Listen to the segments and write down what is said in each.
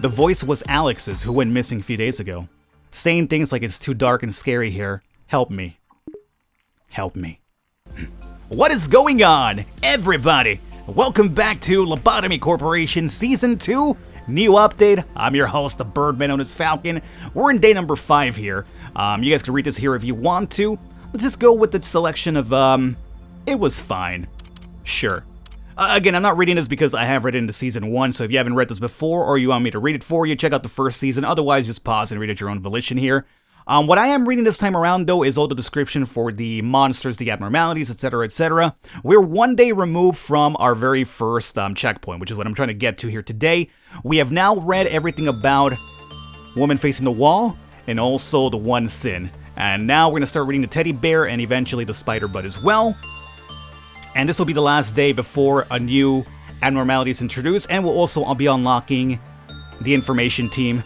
The voice was Alex's, who went missing a few days ago. Saying things like it's too dark and scary here. Help me. Help me. What is going on, everybody? Welcome back to Lobotomy Corporation Season 2. New update. I'm your host, the Birdman known as Falcon. We're in day number 5 here. You guys can read this here if you want to. Let's just go with the selection of, it was fine. Sure. Again, I'm not reading this because I have read it into Season 1, so if you haven't read this before or you want me to read it for you, check out the first season. Otherwise, just pause and read at your own volition here. What I am reading this time around, though, is all the description for the monsters, the abnormalities, etc., etc. We're one day removed from our very first checkpoint, which is what I'm trying to get to here today. We have now read everything about Woman Facing the Wall and also the One Sin. And now we're going to start reading the Teddy Bear and eventually the Spider Butt as well. And this will be the last day before a new abnormality is introduced, and we'll also be unlocking the information team,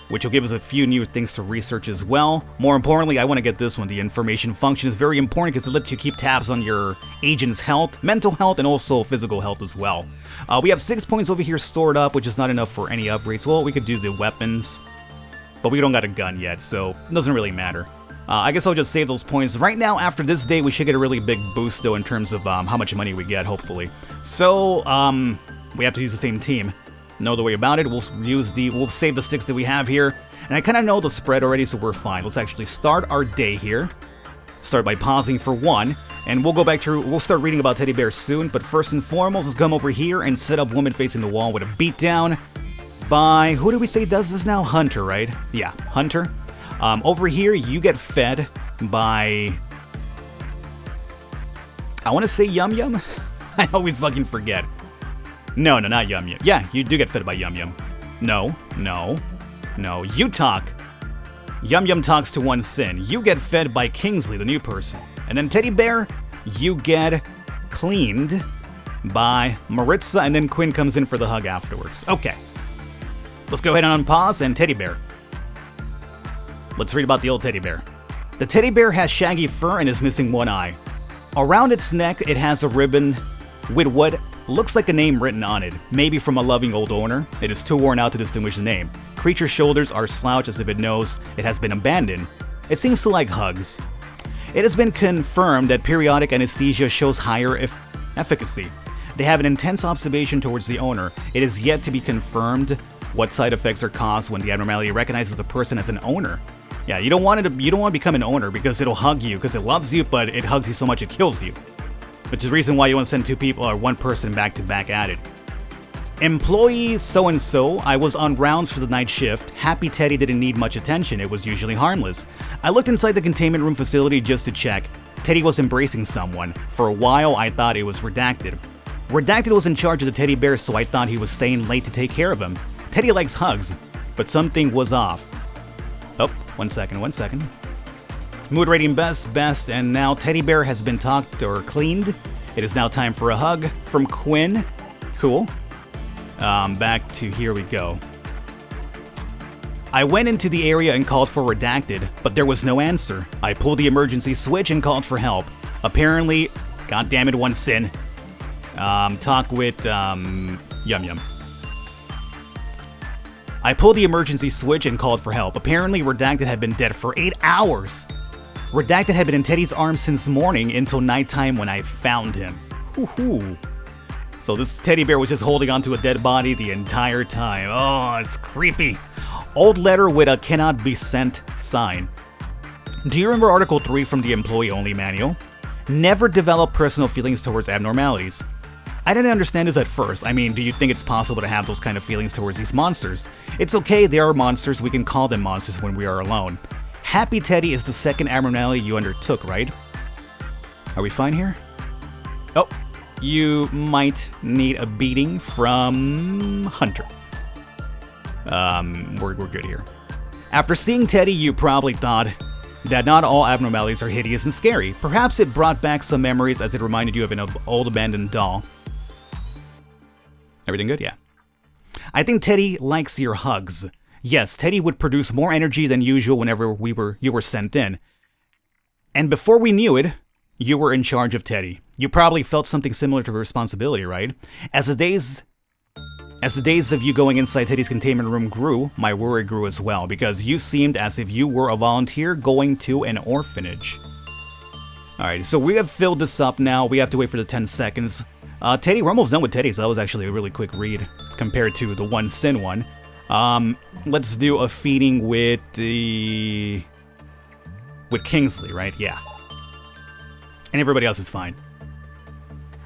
which will give us a few new things to research as well. More importantly, I want to get this one. The information function is very important because it lets you keep tabs on your agent's health, mental health, and also physical health as well. We have 6 points over here stored up, which is not enough for any upgrades. Well, we could do the weapons, but we don't got a gun yet, so it doesn't really matter. I guess I'll just save those points. Right now, after this day, we should get a really big boost, though, in terms of how much money we get, hopefully. So, we have to use the same team. No other way about it. We'll save the 6 that we have here. And I kind of know the spread already, so we're fine. Let's actually start our day here. Start by pausing for 1. And we'll go back to, we'll start reading about Teddy Bear soon. But first and foremost, let's come over here and set up Woman Facing the Wall with a beatdown by, who do we say does this now? Hunter, right? Yeah, Hunter. Over here, you get fed by, I want to say Yum Yum? I always fucking forget. No, not Yum Yum. Yeah, you do get fed by Yum Yum. No, you talk. Yum Yum talks to One Sin. You get fed by Kingsley, the new person. And then Teddy Bear, you get cleaned by Maritza, and then Quinn comes in for the hug afterwards. Okay. Let's go ahead and unpause, and Teddy Bear. Let's read about the old teddy bear. The teddy bear has shaggy fur and is missing one eye. Around its neck, it has a ribbon with what looks like a name written on it, maybe from a loving old owner. It is too worn out to distinguish the name. Creature's shoulders are slouched as if it knows it has been abandoned. It seems to like hugs. It has been confirmed that periodic anesthesia shows higher efficacy. They have an intense observation towards the owner. It is yet to be confirmed what side effects are caused when the abnormality recognizes the person as an owner. Yeah, you don't want to become an owner because it'll hug you because it loves you, but it hugs you so much it kills you. Which is the reason why you want to send 2 people or 1 person back to back at it. Employee so-and-so, I was on rounds for the night shift. Happy Teddy didn't need much attention, it was usually harmless. I looked inside the containment room facility just to check. Teddy was embracing someone. For a while, I thought it was Redacted. Redacted was in charge of the teddy bear, so I thought he was staying late to take care of him. Teddy likes hugs, but something was off. Oh, one second. Mood rating best, and now Teddy Bear has been talked or cleaned. It is now time for a hug from Quinn. Cool. Back to here we go. I went into the area and called for Redacted, but there was no answer. I pulled the emergency switch and called for help. Apparently, goddammit, One Sin. Talk with, Yum Yum. I pulled the emergency switch and called for help. Apparently, Redacted had been dead for 8 hours. Redacted had been in Teddy's arms since morning until nighttime when I found him. Woohoo. So this teddy bear was just holding onto a dead body the entire time. Oh, it's creepy. Old letter with a cannot be sent sign. Do you remember Article 3 from the Employee Only Manual? Never develop personal feelings towards abnormalities. I didn't understand this at first. I mean, do you think it's possible to have those kind of feelings towards these monsters? It's okay, they are monsters, we can call them monsters when we are alone. Happy Teddy is the second abnormality you undertook, right? Are we fine here? Oh, you might need a beating from Hunter. We're good here. After seeing Teddy, you probably thought that not all abnormalities are hideous and scary. Perhaps it brought back some memories as it reminded you of an old abandoned doll. Everything good? Yeah. I think Teddy likes your hugs. Yes, Teddy would produce more energy than usual whenever you were sent in. And before we knew it, you were in charge of Teddy. You probably felt something similar to responsibility, right? As the days As the days of you going inside Teddy's containment room grew, my worry grew as well, because you seemed as if you were a volunteer going to an orphanage. Alright, so we have filled this up now. We have to wait for the 10 seconds. Teddy, we're almost done with Teddy, so that was actually a really quick read compared to the one sin one. Let's do a feeding with Kingsley, right? Yeah. And everybody else is fine.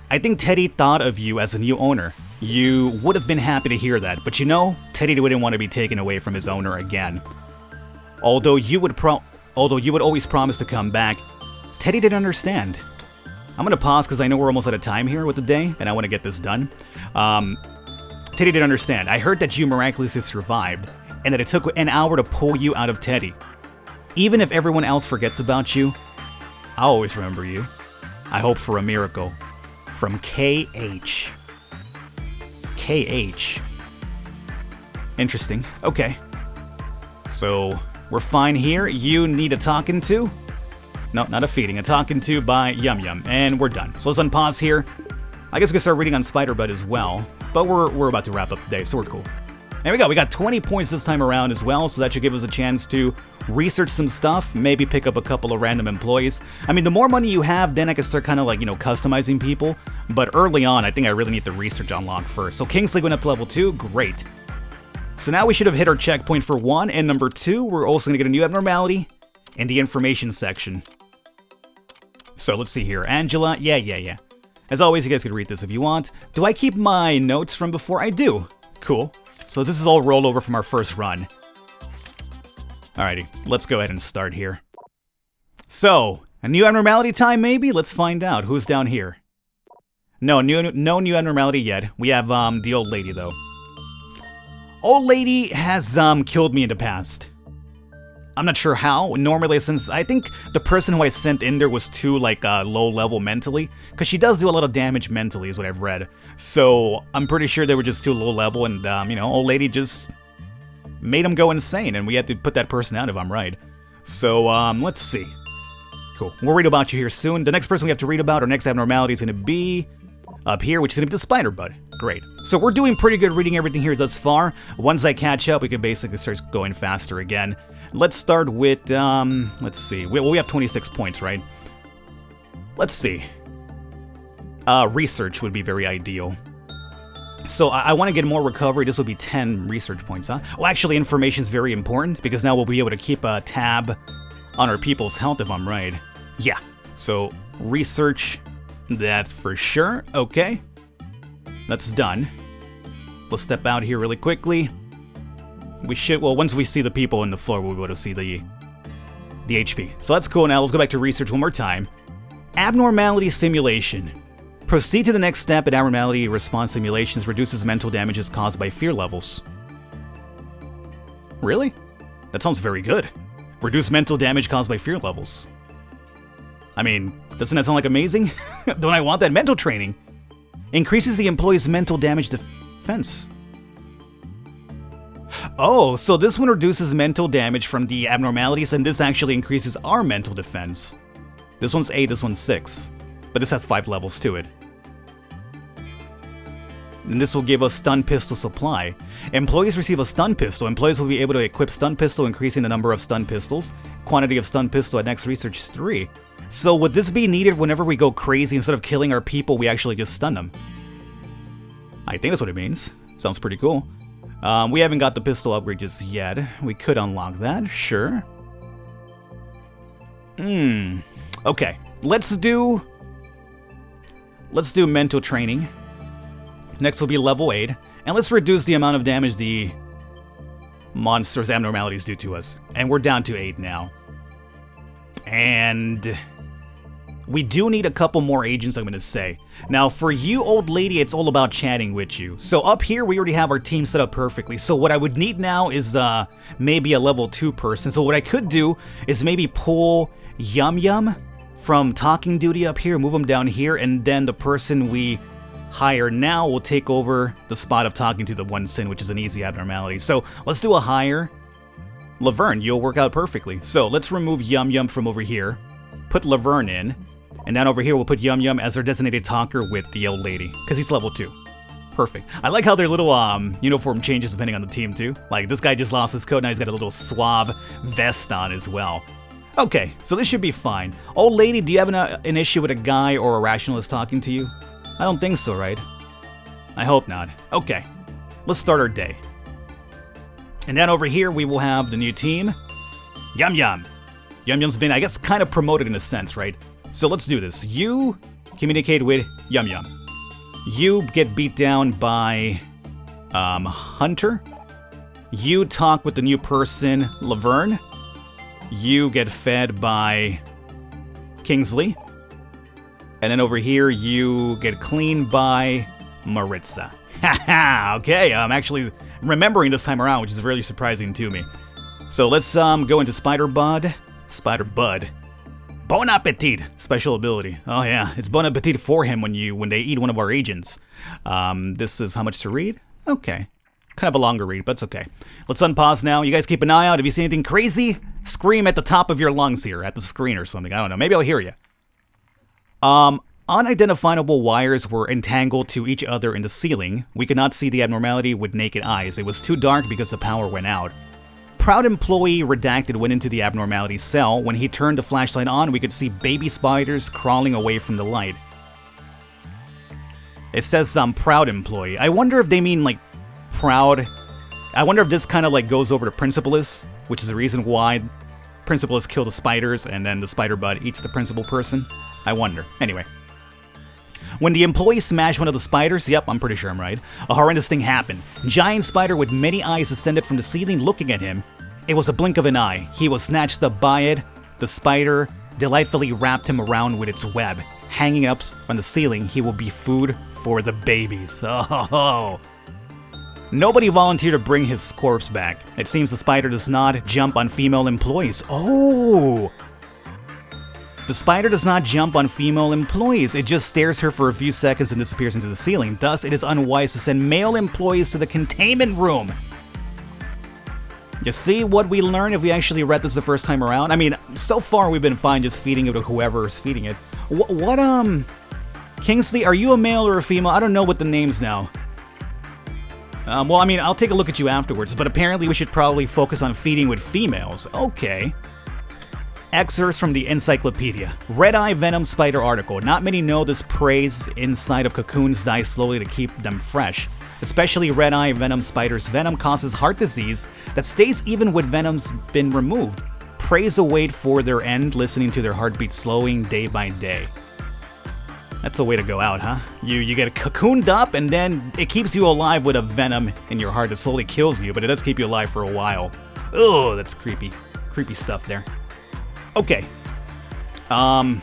I think Teddy thought of you as a new owner. You would have been happy to hear that, but you know, Teddy wouldn't want to be taken away from his owner again. Although you would always promise to come back, Teddy didn't understand. I'm gonna pause because I know we're almost out of time here with the day, and I want to get this done. Teddy didn't understand. I heard that you miraculously survived, and that it took an hour to pull you out of Teddy. Even if everyone else forgets about you, I'll always remember you. I hope for a miracle. From KH. KH. Interesting. Okay. So, we're fine here. You need a talking to? No, not a feeding. A talking to by Yum Yum. And we're done. So let's unpause here. I guess we can start reading on Spider-Bud as well. But we're about to wrap up the day, so we're cool. There we go. We got 20 points this time around as well, so that should give us a chance to research some stuff, maybe pick up a couple of random employees. I mean, the more money you have, then I can start kind of like, you know, customizing people. But early on, I think I really need the research unlocked first. So Kingsley went up to level 2. Great. So now we should have hit our checkpoint for 1, and number 2, we're also going to get a new abnormality in the information section. So let's see here. Angela, yeah. As always, you guys can read this if you want. Do I keep my notes from before? I do. Cool. So this is all rollover from our first run. Alrighty, let's go ahead and start here. So, a new abnormality time maybe? Let's find out. Who's down here? No new abnormality yet. We have the old lady though. Old lady has killed me in the past. I'm not sure how. Normally, since I think the person who I sent in there was too, like, low level mentally. Because she does do a lot of damage mentally, is what I've read. So, I'm pretty sure they were just too low level, and, you know, old lady just made them go insane, and we had to put that person out if I'm right. So, let's see. Cool. We'll read about you here soon. The next person we have to read about, our next abnormality, is going to be up here, which is going to be the Spider-Bud. Great. So, we're doing pretty good reading everything here thus far. Once I catch up, we can basically start going faster again. Let's start with, let's see. We have 26 points, right? Let's see. Research would be very ideal. So I want to get more recovery. This will be 10 research points, huh? Well, actually, information is very important because now we'll be able to keep a tab on our people's health if I'm right. Yeah. So research, that's for sure. Okay. That's done. Let's step out here really quickly. We should, well, once we see the people on the floor, we'll be able to see the HP. So that's cool. Now let's go back to research one more time. Abnormality simulation. Proceed to the next step in abnormality response simulations. Reduces mental damages caused by fear levels. Really? That sounds very good. Reduce mental damage caused by fear levels. I mean, doesn't that sound like amazing? Don't I want that? Mental training. Increases the employee's mental damage defense. Oh, so this one reduces mental damage from the abnormalities, and this actually increases our mental defense. This one's 8, this one's 6. But this has 5 levels to it. And this will give us stun pistol supply. Employees receive a stun pistol. Employees will be able to equip stun pistol, increasing the number of stun pistols. Quantity of stun pistol at next research is 3. So would this be needed whenever we go crazy? Instead of killing our people, we actually just stun them? I think that's what it means. Sounds pretty cool. We haven't got the pistol upgrade just yet. We could unlock that, sure. Okay, let's do mental training. Next will be level 8, and let's reduce the amount of damage the monsters' abnormalities do to us. And we're down to 8 now. And we do need a couple more agents, I'm going to say. Now, for you, old lady, it's all about chatting with you. So up here, we already have our team set up perfectly. So what I would need now is maybe a level 2 person. So what I could do is maybe pull Yum Yum from talking duty up here, move him down here, and then the person we hire now will take over the spot of talking to the one sin, which is an easy abnormality. So let's do a hire. Laverne, you'll work out perfectly. So let's remove Yum Yum from over here, put Laverne in, and then over here we'll put Yum Yum as our designated talker with the old lady, because he's level 2. Perfect. I like how their little uniform changes depending on the team too. Like this guy just lost his coat, now he's got a little suave vest on as well. Okay, so this should be fine. Old lady, do you have an issue with a guy or a rationalist talking to you? I don't think so, right? I hope not. Okay, let's start our day. And then over here we will have the new team. Yum Yum. Yum Yum's been, I guess, kind of promoted in a sense, right? So let's do this. You communicate with Yum Yum. You get beat down by Hunter. You talk with the new person, Laverne. You get fed by Kingsley. And then over here, you get cleaned by Maritza. Haha, okay, I'm actually remembering this time around, which is really surprising to me. So let's go into Spider Bud. Spider Bud. Bon appetit! Special ability. Oh yeah, it's bon appetit for him when they eat one of our agents. This is how much to read? Okay. Kind of a longer read, but it's okay. Let's unpause now. You guys keep an eye out. If you see anything crazy, scream at the top of your lungs here, at the screen or something. I don't know. Maybe I'll hear you. Unidentifiable wires were entangled to each other in the ceiling. We could not see the abnormality with naked eyes. It was too dark because the power went out. Proud employee redacted went into the abnormality cell. When he turned the flashlight on, we could see baby spiders crawling away from the light. It says proud employee. I wonder if they mean like proud. I wonder if this kind of like goes over to Principalist, which is the reason why Principalist killed the spiders and then the spider bud eats the principal person. I wonder. Anyway. When the employee smashed one of the spiders, yep, I'm pretty sure I'm right, a horrendous thing happened. Giant spider with many eyes descended from the ceiling looking at him. It was a blink of an eye. He was snatched up by it. The spider delightfully wrapped him around with its web. Hanging up on the ceiling, he will be food for the babies. Oh. Nobody volunteered to bring his corpse back. It seems the spider does not jump on female employees. Oh! The spider does not jump on female employees. It just stares her for a few seconds and disappears into the ceiling. Thus, it is unwise to send male employees to the containment room. You see what we learn if we actually read this the first time around? I mean, so far we've been fine just feeding it to whoever is feeding it. Kingsley, are you a male or a female? I don't know what the name's now. Well, I mean, I'll take a look at you afterwards, but apparently we should probably focus on feeding with females. Okay. Excerpts from the encyclopedia. Red-eye venom spider article. Not many know this praise inside of cocoons die slowly to keep them fresh. Especially red-eye venom spiders. Venom causes heart disease that stays even when venom's been removed. Praise await for their end, listening to their heartbeat slowing day by day. That's a way to go out, huh? You get cocooned up and then it keeps you alive with a venom in your heart that slowly kills you, but it does keep you alive for a while. Oh, that's creepy. Creepy stuff there. Okay. How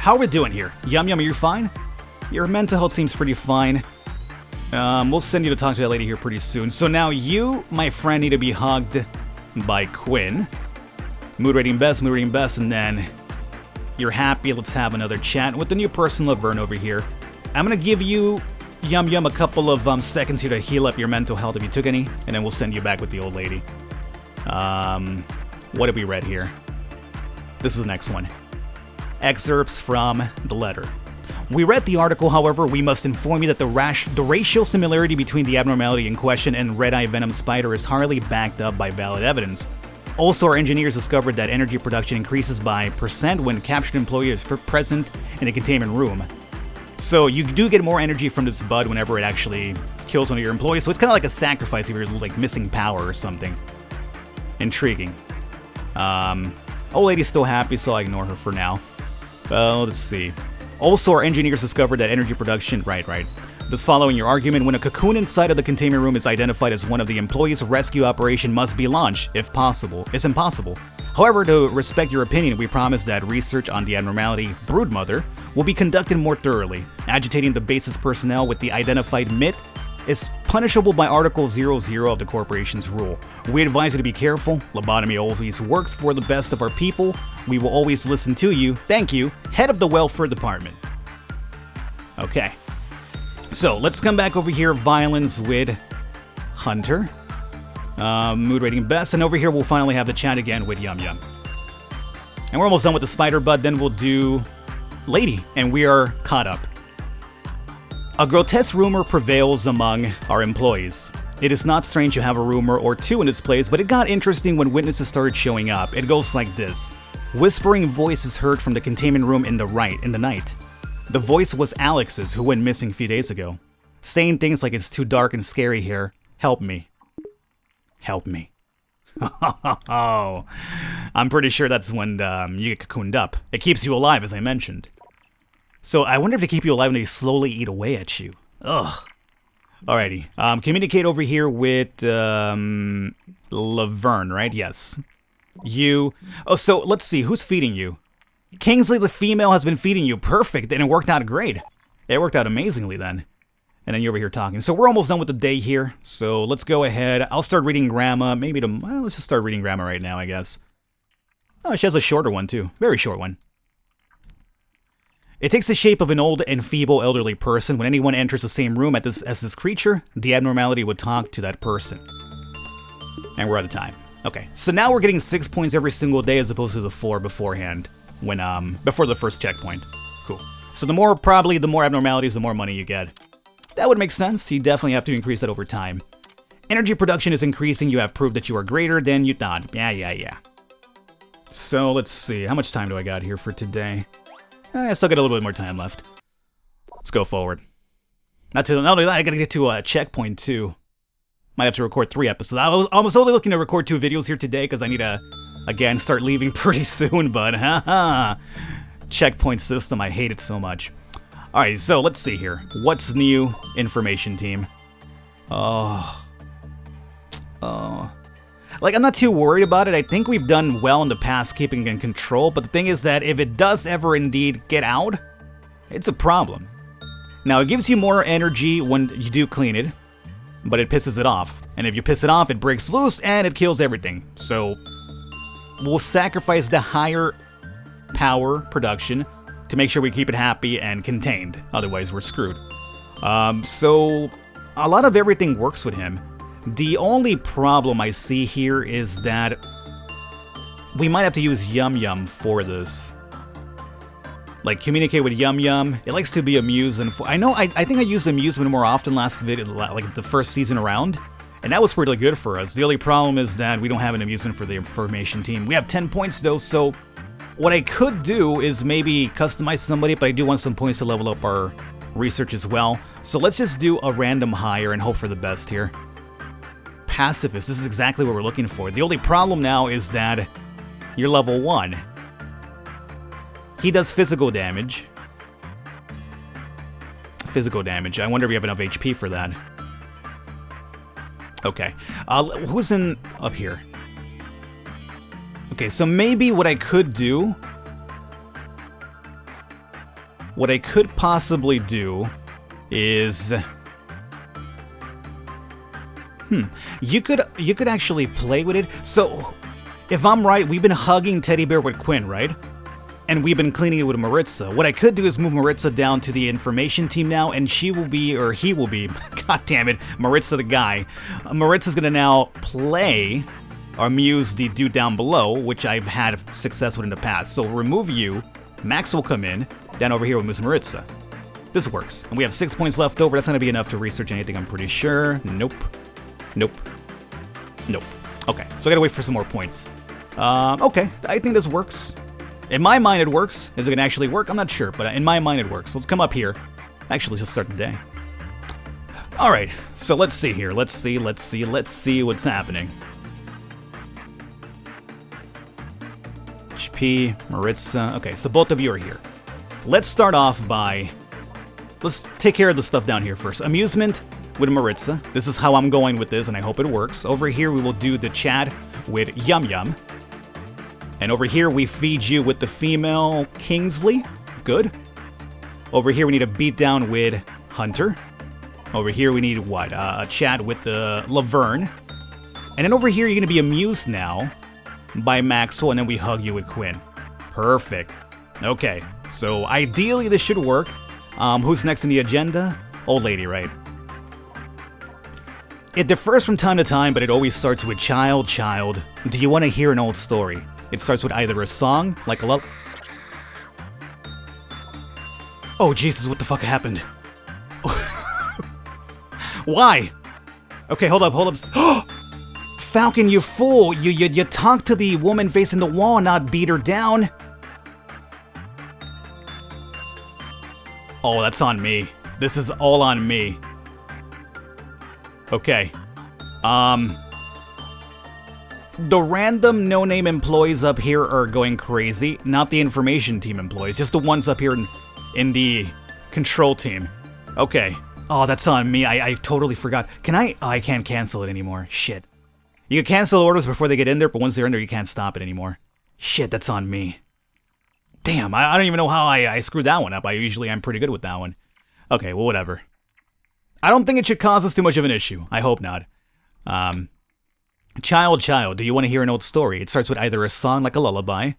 are we doing here? Yum Yum, are you fine? Your mental health seems pretty fine. We'll send you to talk to that lady here pretty soon. So now you, my friend, need to be hugged by Quinn. Mood rating best, and then you're happy. Let's have another chat with the new person, Laverne, over here. I'm gonna give you, Yum Yum, a couple of seconds here to heal up your mental health if you took any, and then we'll send you back with the old lady. What have we read here? This is the next one. Excerpts from the letter. We read the article, however, we must inform you that the racial similarity between the abnormality in question and red-eye venom spider is hardly backed up by valid evidence. Also, our engineers discovered that energy production increases by % when captured employees are present in the containment room. So you do get more energy from this bud whenever it actually kills one of your employees, so it's kind of like a sacrifice if you're like missing power or something. Intriguing. Old lady's still happy, so I ignore her for now. Let's see. Also, our engineers discovered that energy production... Right. Thus, following your argument, when a cocoon inside of the containment room is identified as one of the employees, rescue operation must be launched, if possible. It's impossible. However, to respect your opinion, we promise that research on the abnormality, Broodmother, will be conducted more thoroughly. Agitating the basis personnel with the identified myth is punishable by Article 00 of the corporation's rule. We advise you to be careful. Lobotomy always works for the best of our people. We will always listen to you. Thank you, Head of the Welfare Department. Okay. So, let's come back over here. Violence with Hunter. Mood rating best. And over here, we'll finally have the chat again with Yum Yum. And we're almost done with the spider bud. Then we'll do Lady. And we are caught up. A grotesque rumor prevails among our employees. It is not strange to have a rumor or two in this place, but it got interesting when witnesses started showing up. It goes like this. Whispering voice is heard from the containment room in the night. The voice was Alex's, who went missing a few days ago. Saying things like it's too dark and scary here. Help me. Help me. Oh, I'm pretty sure that's when you get cocooned up. It keeps you alive, as I mentioned. So I wonder if they keep you alive when they slowly eat away at you. Ugh. Alrighty. Communicate over here with Laverne, right? Yes. You. Oh, so let's see. Who's feeding you? Kingsley, the female, has been feeding you. Perfect. And it worked out great. It worked out amazingly then. And then you're over here talking. So we're almost done with the day here. So let's go ahead. I'll start reading Grandma. Maybe well, let's just start reading Grandma right now, I guess. Oh, she has a shorter one too. Very short one. It takes the shape of an old and feeble elderly person. When anyone enters the same room as this creature, the abnormality would talk to that person. And we're out of time. Okay, so now we're getting 6 points every single day as opposed to the 4 beforehand, when before the first checkpoint. Cool. So the more abnormalities, the more money you get. That would make sense. You definitely have to increase that over time. Energy production is increasing. You have proved that you are greater than you thought. Yeah. So let's see. How much time do I got here for today? I still got a little bit more time left. Let's go forward. Not only that, I gotta get to a checkpoint too. Might have to record 3 episodes. I was only looking to record 2 videos here today because I need to, again, start leaving pretty soon, but haha. Checkpoint system, I hate it so much. Alright, so let's see here. What's new, information team? Oh. Like, I'm not too worried about it. I think we've done well in the past keeping it in control, but the thing is that if it does ever indeed get out, it's a problem. Now, it gives you more energy when you do clean it, but it pisses it off. And if you piss it off, it breaks loose and it kills everything. So, we'll sacrifice the higher power production to make sure we keep it happy and contained. Otherwise, we're screwed. So, a lot of everything works with him. The only problem I see here is that we might have to use Yum Yum for this. Like, communicate with Yum Yum. It likes to be amused and I think I used amusement more often last video, like the first season around. And that was pretty good for us. The only problem is that we don't have an amusement for the information team. We have 10 points though, so what I could do is maybe customize somebody, but I do want some points to level up our research as well. So let's just do a random hire and hope for the best here. Pacifist, this is exactly what we're looking for. The only problem now is that you're level 1. He does physical damage. I wonder if we have enough HP for that. Okay. Who's in up here? Okay, so maybe what I could do... What I could possibly do is... You could actually play with it. So, if I'm right, we've been hugging Teddy Bear with Quinn, right? And we've been cleaning it with Maritza. What I could do is move Maritza down to the information team now, and she will be, or he will be, god damn it, Maritza the guy. Maritza's gonna now play or amuse the dude down below, which I've had success with in the past. So remove you, Max will come in, down over here with Miss Maritza. This works. And we have 6 points left over. That's gonna be enough to research anything, I'm pretty sure. Nope. Okay, so I gotta wait for some more points. Okay, I think this works. In my mind it works. Is it gonna actually work? I'm not sure, but in my mind it works. Let's come up here. Actually, let's just start the day. Alright, so let's see here. Let's see what's happening. HP, Maritza. Okay, so both of you are here. Let's start off by... Let's take care of the stuff down here first. Amusement with Maritza. This is how I'm going with this, and I hope it works. Over here, we will do the chat with Yum Yum. And over here, we feed you with the female Kingsley. Good. Over here, we need a beatdown with Hunter. Over here, we need what? A chat with the Laverne. And then over here, you're going to be amused now by Maxwell, and then we hug you with Quinn. Perfect. Okay, so ideally, this should work. Who's next in the agenda? Old lady, right? It differs from time to time, but it always starts with child. Do you want to hear an old story? It starts with either a song, like a love... Oh, Jesus, what the fuck happened? Why? Okay, hold up. Falcon, you fool! You talked to the woman facing the wall, not beat her down. Oh, that's on me. This is all on me. Okay. The random no-name employees up here are going crazy. Not the information team employees, just the ones up here in the control team. Okay. Oh, that's on me. I totally forgot. Can I? Oh, I can't cancel it anymore. Shit. You can cancel orders before they get in there, but once they're in there, you can't stop it anymore. Shit, that's on me. Damn, I don't even know how I screwed that one up. I'm pretty good with that one. Okay, well, whatever. I don't think it should cause us too much of an issue. I hope not. Child, do you want to hear an old story? It starts with either a song like a lullaby,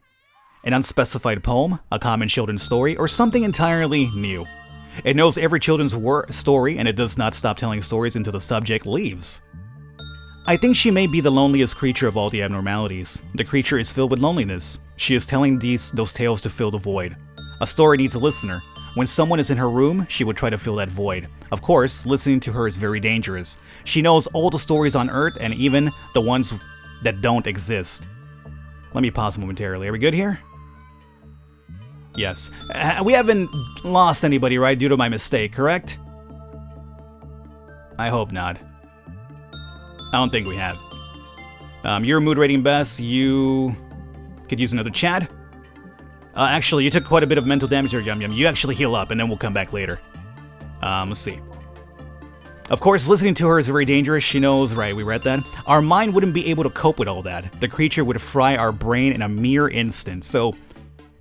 an unspecified poem, a common children's story, or something entirely new. It knows every children's story, and it does not stop telling stories until the subject leaves. I think she may be the loneliest creature of all the abnormalities. The creature is filled with loneliness. She is telling those tales to fill the void. A story needs a listener. When someone is in her room, she would try to fill that void. Of course, listening to her is very dangerous. She knows all the stories on Earth and even the ones that don't exist. Let me pause momentarily. Are we good here? Yes. We haven't lost anybody, right, due to my mistake, correct? I hope not. I don't think we have. Your mood rating best. You could use another chat. Actually, you took quite a bit of mental damage there, Yum Yum. You actually heal up, and then we'll come back later. Let's see. Of course, listening to her is very dangerous. She knows, right, we read that. Our mind wouldn't be able to cope with all that. The creature would fry our brain in a mere instant. So,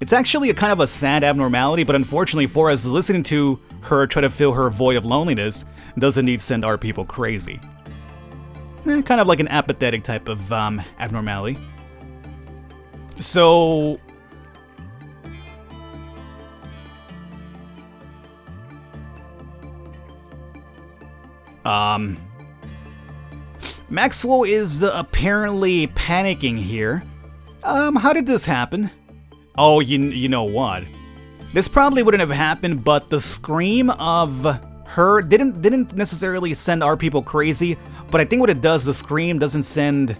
it's actually a kind of a sad abnormality, but unfortunately for us, listening to her try to fill her void of loneliness does indeed send our people crazy. Kind of like an apathetic type of abnormality. So... Maxwell is apparently panicking here. How did this happen? Oh, you know what? This probably wouldn't have happened, but the scream of her didn't necessarily send our people crazy, but I think what it does, the scream doesn't send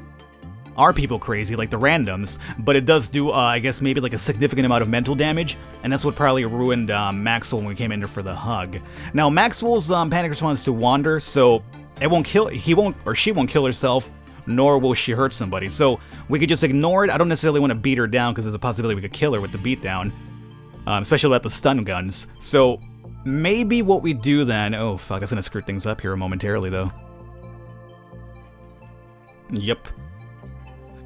our people crazy, like the randoms, but it does do, I guess, maybe like a significant amount of mental damage, and that's what probably ruined Maxwell when we came in there for the hug. Now, Maxwell's panic response is to wander, so it won't kill, she won't kill herself, nor will she hurt somebody, so we could just ignore it. I don't necessarily want to beat her down, because there's a possibility we could kill her with the beatdown, especially without the stun guns, so maybe what we do then, oh fuck, that's gonna screw things up here momentarily though. Yep.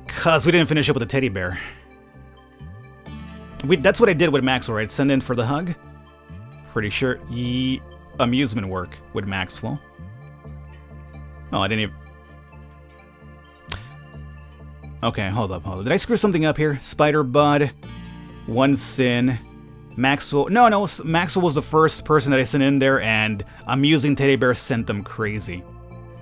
Cause we didn't finish up with the teddy bear. That's what I did with Maxwell, right? Send in for the hug? Pretty sure. Amusement work with Maxwell. Oh, I didn't even... Okay, hold up. Did I screw something up here? Spider Bud. One sin. Maxwell... No, Maxwell was the first person that I sent in there, and amusing teddy bear sent them crazy.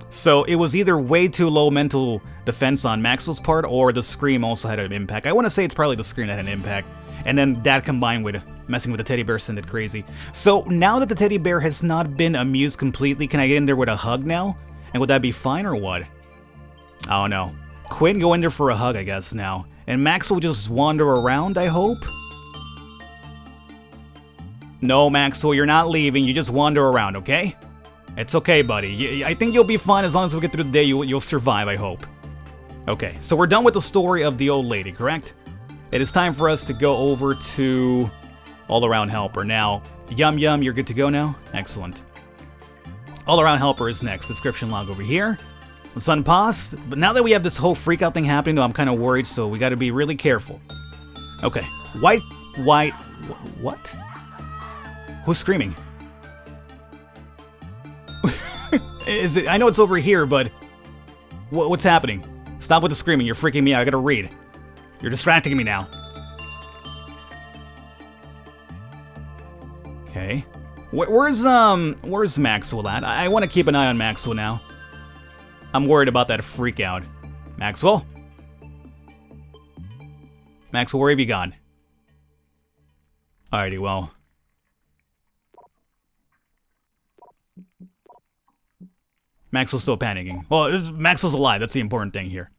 So it was either way too low mental defense on Maxwell's part, or the scream also had an impact. I want to say it's probably the scream that had an impact, and then that combined with messing with the teddy bear sent it crazy. So now that the teddy bear has not been amused completely, can I get in there with a hug now? And would that be fine or what? I don't know. Quinn, go in there for a hug, I guess, now. And Maxwell just wander around, I hope? No, Maxwell, you're not leaving. You just wander around, okay? It's okay, buddy. I think you'll be fine as long as we get through the day. You'll survive, I hope. Okay, so we're done with the story of the old lady, correct? It is time for us to go over to All-Around Helper. Now, Yum Yum, you're good to go now? Excellent. All-Around Helper is next. Description log over here. Let's unpause. But now that we have this whole freak-out thing happening, though, I'm kind of worried, so we got to be really careful. Okay. What? Who's screaming? Is it? I know it's over here, but what's happening? Stop with the screaming. You're freaking me out. I gotta read. You're distracting me now. Okay. Where's Maxwell at? I want to keep an eye on Maxwell now. I'm worried about that freak out. Maxwell? Maxwell, where have you gone? Alrighty, well. Maxwell's still panicking. Well, Maxwell's alive. That's the important thing here.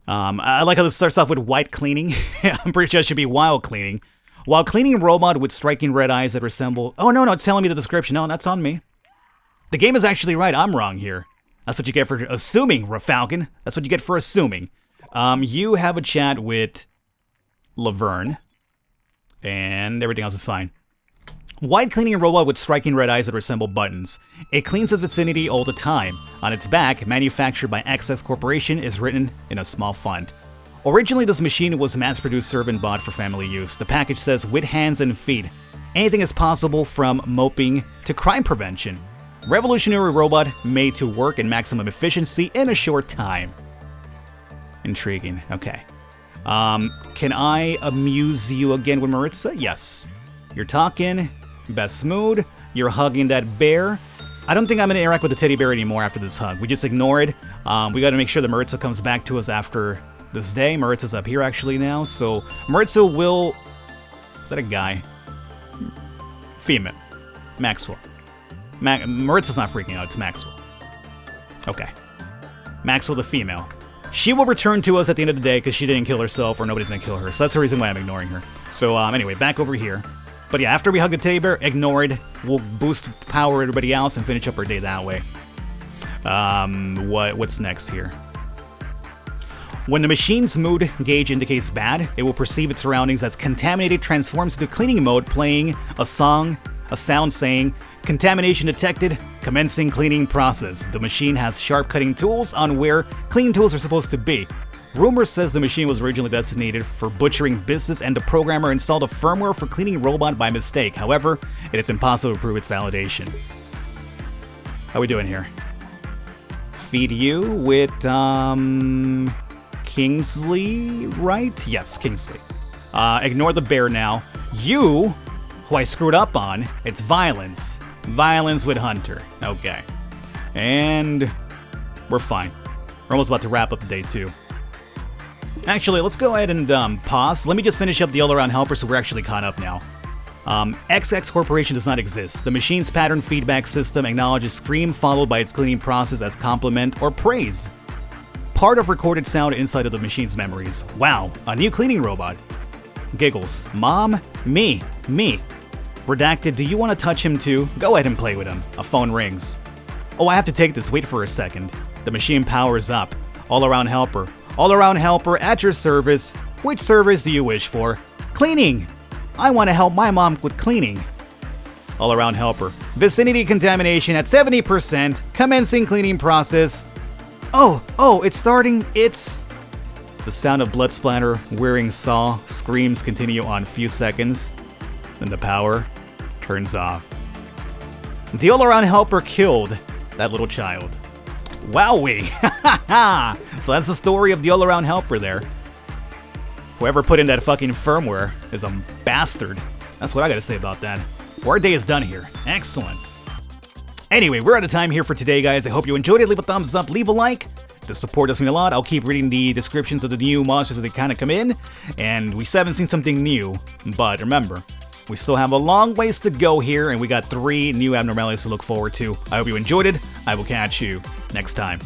I like how this starts off with white cleaning. I'm pretty sure it should be wild cleaning. While cleaning robot with striking red eyes that resemble... Oh, no, it's telling me the description. No, that's on me. The game is actually right. I'm wrong here. That's what you get for assuming, Falcon. That's what you get for assuming. You have a chat with Laverne. And everything else is fine. White cleaning robot with striking red eyes that resemble buttons. It cleans its vicinity all the time. On its back, manufactured by SCP Corporation, is written in a small font. Originally, this machine was mass-produced servant bought for family use. The package says, with hands and feet. Anything is possible from moping to crime prevention. Revolutionary robot made to work in maximum efficiency in a short time. Intriguing. Okay. Can I amuse you again with Maritza? Yes. You're talking... Best mood. You're hugging that bear. I don't think I'm going to interact with the teddy bear anymore after this hug. We just ignore it. We got to make sure that Maritza comes back to us after this day. Maritza's up here actually now. So Maritza will... Is that a guy? Female. Maxwell. Maritza's not freaking out. It's Maxwell. Okay. Maxwell the female. She will return to us at the end of the day because she didn't kill herself or nobody's going to kill her. So that's the reason why I'm ignoring her. So anyway, back over here. But yeah, after we hug the teddy bear, ignore it. We'll boost power everybody else and finish up our day that way. What's next here? When the machine's mood gauge indicates bad, it will perceive its surroundings as contaminated, transforms into cleaning mode, playing a sound saying, "Contamination detected, commencing cleaning process." The machine has sharp cutting tools on where cleaning tools are supposed to be. Rumor says the machine was originally designated for butchering business and the programmer installed a firmware for cleaning robot by mistake. However, it is impossible to prove its validation. How we doing here? Feed you with, Kingsley, right? Yes, Kingsley. Ignore the bear now. You, who I screwed up on, it's violence. Violence with Hunter. Okay. And we're fine. We're almost about to wrap up the day, too. Actually, let's go ahead and pause. Let me just finish up the all-around helper so we're actually caught up now. SCP Corporation does not exist. The machine's pattern feedback system acknowledges scream followed by its cleaning process as compliment or praise. Part of recorded sound inside of the machine's memories. Wow, a new cleaning robot. Giggles. Mom? Me. Redacted, do you want to touch him too? Go ahead and play with him. A phone rings. Oh, I have to take this. Wait for a second. The machine powers up. All-around helper. All-around helper at your service. Which service do you wish for? Cleaning! I want to help my mom with cleaning. All-around helper. Vicinity contamination at 70%. Commencing cleaning process. Oh, it's starting. It's... The sound of blood splatter, wearing saw, screams continue on few seconds. Then the power turns off. The all-around helper killed that little child. Wowee! So that's the story of the all-around helper there. Whoever put in that fucking firmware is a bastard. That's what I gotta say about that. Our day is done here. Excellent. Anyway, we're out of time here for today, guys. I hope you enjoyed it. Leave a thumbs up, leave a like. The support does mean a lot. I'll keep reading the descriptions of the new monsters as they kind of come in. And we still haven't seen something new. But remember, we still have a long ways to go here, and we got 3 new abnormalities to look forward to. I hope you enjoyed it. I will catch you next time.